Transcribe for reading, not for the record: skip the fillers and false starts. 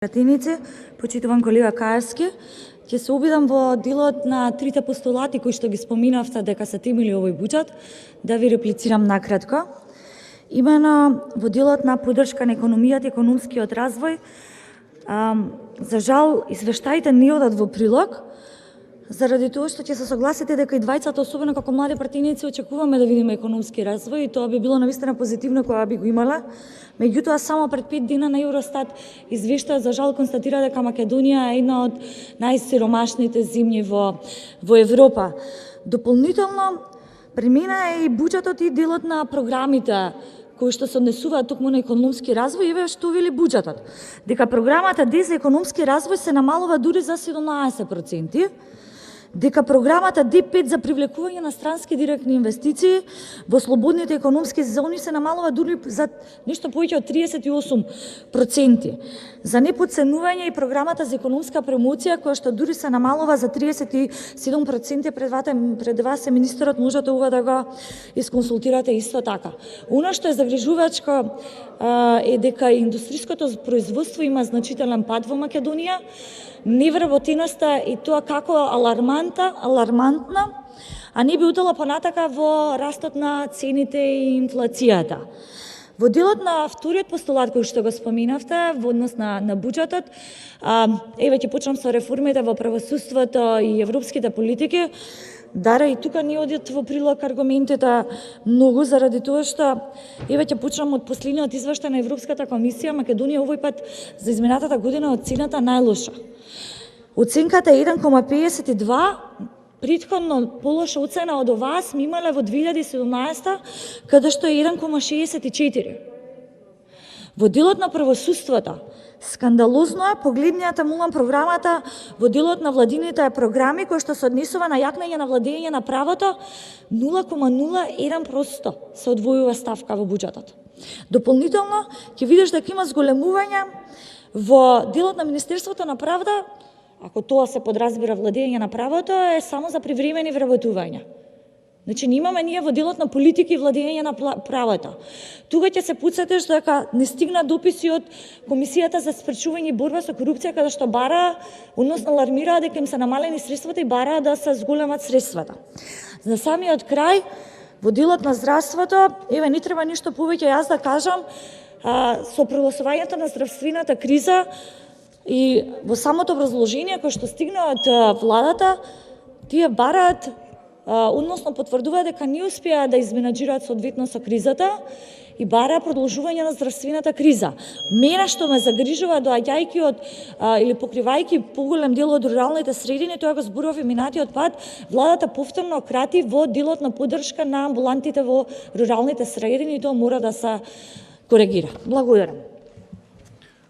Пратеници, почитуван колега Каевски, ќе се обидам во делот на трите постулати кои што ги споминавте дека се темели овој буџет, да ви реплицирам накратко. Имено во делот на поддршка на економијата и економскиот развој, за жал извештаите не одат во прилог, заради тоа што ќе се согласите дека и двајцата, особено како млади пратеници, очекуваме да видиме економски развој и тоа би било навистина позитивно кога би го имала. Меѓутоа, само пред 5 дена на Евростат извештајот за жал констатира дека Македонија е една од најсиромашните земји во Европа. Дополнително, премина е и буџетот и делот на програмите кои што се однесуваат токму на економски развој, и што вели буџетот, дека програмата Д за економски развој се намалува дури за 17%, дека програмата Д5 за привлекување на странски директни инвестиции во слободните економски зони се намалува дури за нешто повеќе од 38%. За неподценување и програмата за економска промоција, која што дури се намалува за 37%, пред вас е министерот, можете ова да го исконсултирате исто така. Оно што е загрижувачко е дека индустријското производство има значителен пад во Македонија, невработеноста и тоа како алармантна, а не би утела понатака во растот на цените и инфлацијата. Во делот на вториот постулат кој што го споминавте во однос на буџетот, еве ќе почнам со реформите во правосудството и европските политики. Дара и тука не одат во прилог аргументите многу, заради тоа што еве ќе почнам од последниот извештај на Европската комисија. Македонија овој пат за изминатата година оценета најлоша. Оценката е 1,52, претходно полоша оцена од оваа сме имале во 2017, каде што е 1,64. Во делот на правосудството, скандалозно е, погледнете молам програмата во делот на владините програми кои што се однесува на јакнење на владење на правото, 0,01% се одвојува ставка во буџетот. Дополнително ќе видиш дека има зголемување во делот на Министерството на правда, ако тоа се подразбира владење на правото, е само за привремени вработувања. Значи, немаме ние во делот на политики и владење на правото. Тука ќе се потсетиш дека не стигна дописи од Комисијата за спречување и борба со корупција, каде што бара, односно алармираа дека им се намалени средствата и бараа да се зголемат средствата. За самиот крај, во делот на здравството, еве не треба ништо повеќе јас да кажам, со прогласувањето на здравствената криза и во самото образложение кое што стигна од владата, тие бараат, односно потврдуваат дека не успеа да изменаџираат соодветно со кризата и бараа продолжување на здравствената криза. Мене што ме загрижува, доаѓајќи од или покривајќи поголем дел од руралните средини, тоа го зборував и минатиот пат, владата повторно крати во делот на поддршка на амбулантите во руралните средини и тоа мора да се коригира. Благодарам.